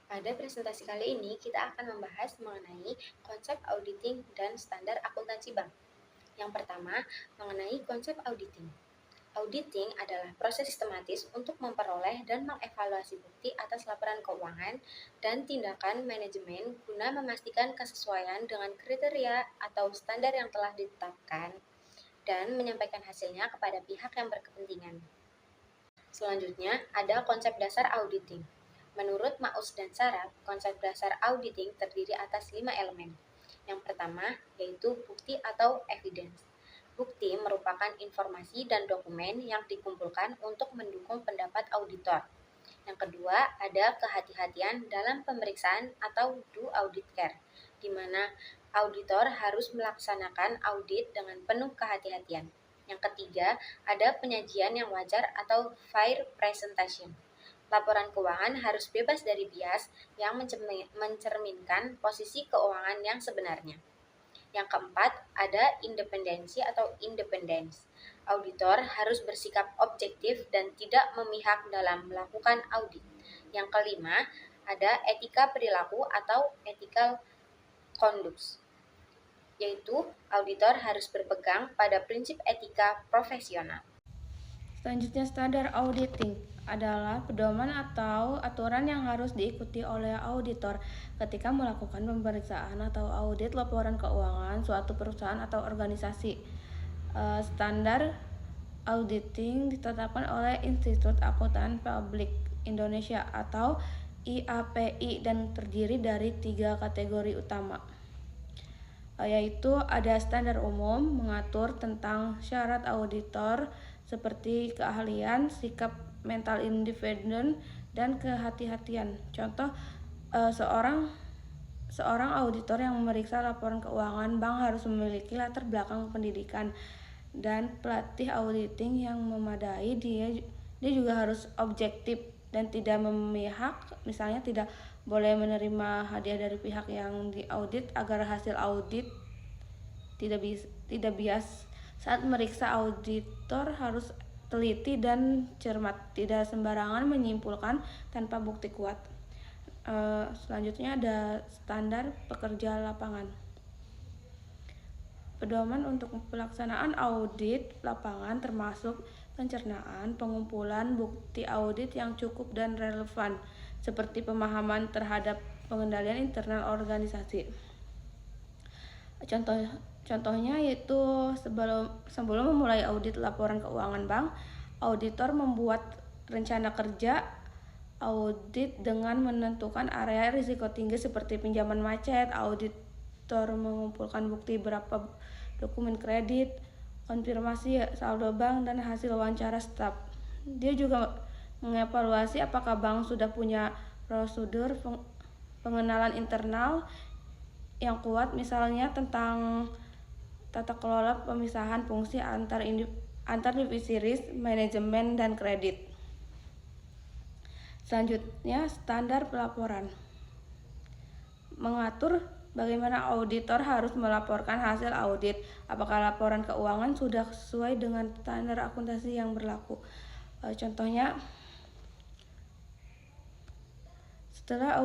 Pada presentasi kali ini, kita akan membahas mengenai konsep auditing dan standar akuntansi bank. Yang pertama, mengenai konsep auditing. Auditing adalah proses sistematis untuk memperoleh dan mengevaluasi bukti atas laporan keuangan dan tindakan manajemen guna memastikan kesesuaian dengan kriteria atau standar yang telah ditetapkan dan menyampaikan hasilnya kepada pihak yang berkepentingan. Selanjutnya, ada konsep dasar auditing. Menurut Maus dan Saraf, konsep dasar auditing terdiri atas 5 elemen. Yang pertama, yaitu bukti atau evidence. Bukti merupakan informasi dan dokumen yang dikumpulkan untuk mendukung pendapat auditor. Yang kedua, ada kehati-hatian dalam pemeriksaan atau do audit care, di mana auditor harus melaksanakan audit dengan penuh kehati-hatian. Yang ketiga, ada penyajian yang wajar atau fair presentation. Laporan keuangan harus bebas dari bias yang mencerminkan posisi keuangan yang sebenarnya. Yang keempat, ada independensi atau independence. Auditor harus bersikap objektif dan tidak memihak dalam melakukan audit. Yang kelima, ada etika perilaku atau ethical conduct, yaitu auditor harus berpegang pada prinsip etika profesional. Selanjutnya, standar auditing adalah pedoman atau aturan yang harus diikuti oleh auditor ketika melakukan pemeriksaan atau audit laporan keuangan suatu perusahaan atau organisasi. Standar auditing ditetapkan oleh Institut Akuntan Publik Indonesia atau IAPI dan terdiri dari 3 kategori utama, yaitu ada standar umum mengatur tentang syarat auditor seperti keahlian, sikap mental independen, dan kehati-hatian. Contoh, seorang auditor yang memeriksa laporan keuangan bank harus memiliki latar belakang pendidikan dan pelatih auditing yang memadai. Dia juga harus objektif dan tidak memihak, misalnya tidak boleh menerima hadiah dari pihak yang diaudit agar hasil audit tidak bias. Saat meriksa, auditor harus teliti dan cermat, tidak sembarangan menyimpulkan tanpa bukti kuat. Selanjutnya ada standar pekerja lapangan. Pedoman untuk pelaksanaan audit lapangan termasuk pencernaan, pengumpulan bukti audit yang cukup dan relevan, seperti pemahaman terhadap pengendalian internal organisasi. Contohnya yaitu sebelum memulai audit laporan keuangan bank, auditor membuat rencana kerja audit dengan menentukan area risiko tinggi seperti pinjaman macet. Auditor mengumpulkan bukti berapa dokumen kredit, konfirmasi saldo bank, dan hasil wawancara staf. Dia juga mengevaluasi apakah bank sudah punya prosedur pengenalan internal yang kuat, misalnya tentang tata kelola pemisahan fungsi antar divisi risk, manajemen, dan kredit. Selanjutnya, standar pelaporan mengatur bagaimana auditor harus melaporkan hasil audit, apakah laporan keuangan sudah sesuai dengan standar akuntansi yang berlaku. Contohnya, setelah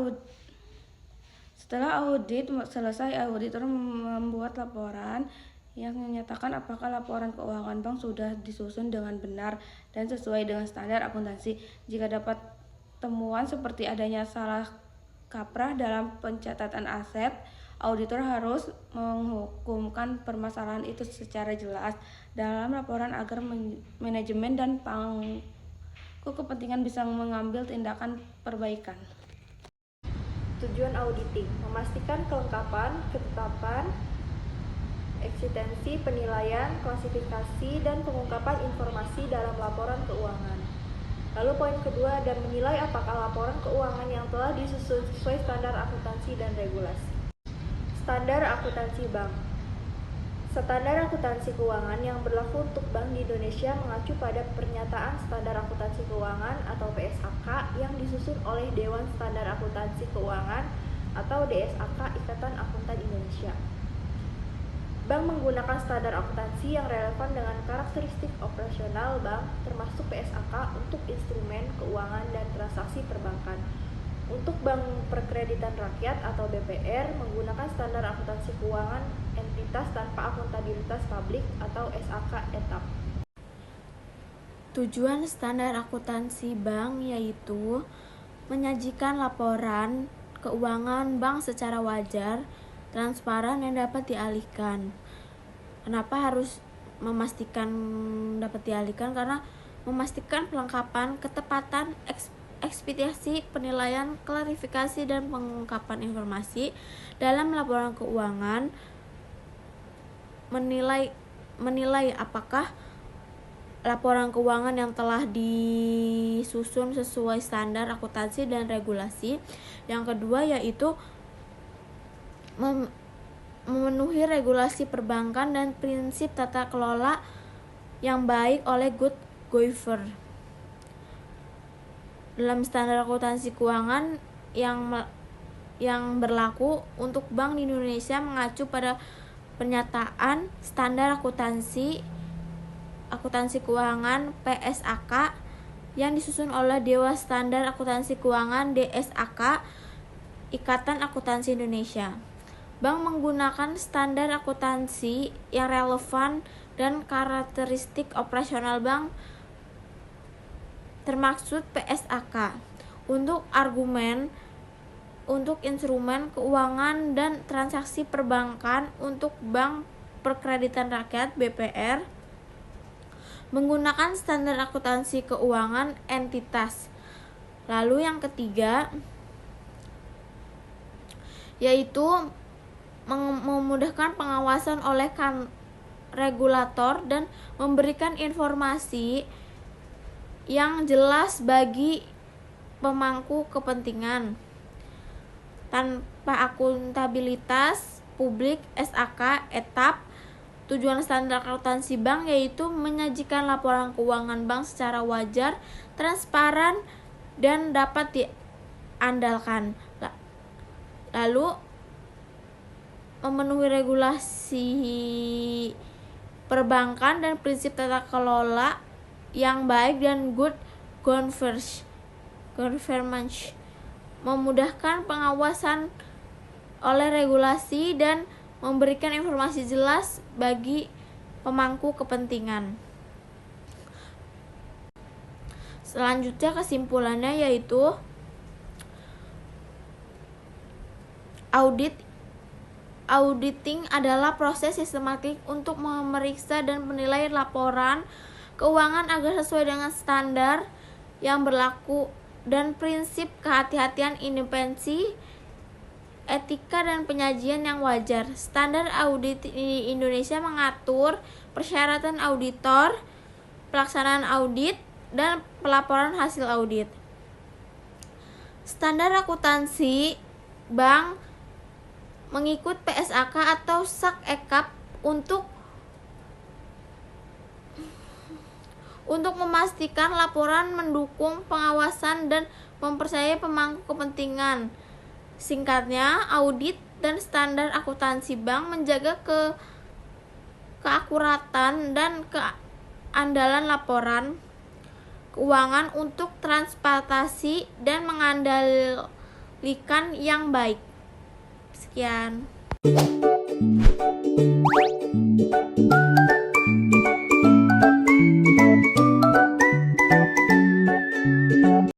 audit selesai, auditor membuat laporan yang menyatakan apakah laporan keuangan bank sudah disusun dengan benar dan sesuai dengan standar akuntansi. Jika dapat temuan seperti adanya salah kaprah dalam pencatatan aset, auditor harus menghukumkan permasalahan itu secara jelas dalam laporan agar manajemen dan pangku kepentingan bisa mengambil tindakan perbaikan. Tujuan auditing: memastikan kelengkapan, ketetapan, eksistensi, penilaian, klasifikasi, dan pengungkapan informasi dalam laporan keuangan. Lalu poin kedua, dan menilai apakah laporan keuangan yang telah disusun sesuai standar akuntansi dan regulasi. Standar akuntansi bank. Standar akuntansi keuangan yang berlaku untuk bank di Indonesia mengacu pada Pernyataan Standar Akuntansi Keuangan atau PSAK yang disusun oleh Dewan Standar Akuntansi Keuangan atau DSAK Ikatan Akuntan Indonesia. Bank menggunakan standar akuntansi yang relevan dengan karakteristik operasional bank, termasuk PSAK, untuk instrumen keuangan dan transaksi perbankan. Untuk Bank Perkreditan Rakyat atau BPR menggunakan standar akuntansi keuangan entitas tanpa akuntabilitas publik atau SAK ETAP. Tujuan standar akuntansi bank yaitu menyajikan laporan keuangan bank secara wajar, transparan, dan dapat dialihkan. Kenapa harus memastikan dapat dialihkan? Karena memastikan pelengkapan, ketepatan, ekspedisi, penilaian, klarifikasi, dan pengungkapan informasi dalam laporan keuangan, menilai apakah laporan keuangan yang telah disusun sesuai standar akuntansi dan regulasi. Yang kedua yaitu memenuhi regulasi perbankan dan prinsip tata kelola yang baik oleh good governance. Dalam standar akuntansi keuangan yang berlaku untuk bank di Indonesia mengacu pada pernyataan standar akuntansi keuangan PSAK yang disusun oleh Dewan Standar Akuntansi Keuangan DSAK Ikatan Akuntansi Indonesia. Bank menggunakan standar akuntansi yang relevan dan karakteristik operasional bank termaksud PSAK untuk instrumen keuangan dan transaksi perbankan. Untuk Bank Perkreditan Rakyat BPR menggunakan standar akuntansi keuangan entitas. Lalu yang ketiga yaitu memudahkan pengawasan oleh regulator dan memberikan informasi yang jelas bagi pemangku kepentingan. Tanpa akuntabilitas publik SAK ETAP, tujuan standar akuntansi bank yaitu menyajikan laporan keuangan bank secara wajar, transparan, dan dapat diandalkan. Lalu memenuhi regulasi perbankan dan prinsip tata kelola yang baik dan good governance, memudahkan pengawasan oleh regulasi dan memberikan informasi jelas bagi pemangku kepentingan. Selanjutnya kesimpulannya yaitu auditing adalah proses sistematik untuk memeriksa dan menilai laporan keuangan agar sesuai dengan standar yang berlaku dan prinsip kehati-hatian, independensi, etika, dan penyajian yang wajar. Standar audit di Indonesia mengatur persyaratan auditor, pelaksanaan audit, dan pelaporan hasil audit. Standar akuntansi bank mengikut PSAK atau SAK EKAP untuk memastikan laporan mendukung pengawasan dan mempercayai pemangku kepentingan. Singkatnya, audit dan standar akuntansi bank menjaga keakuratan dan keandalan laporan keuangan untuk transparansi dan mengandalkan yang baik. Sekian.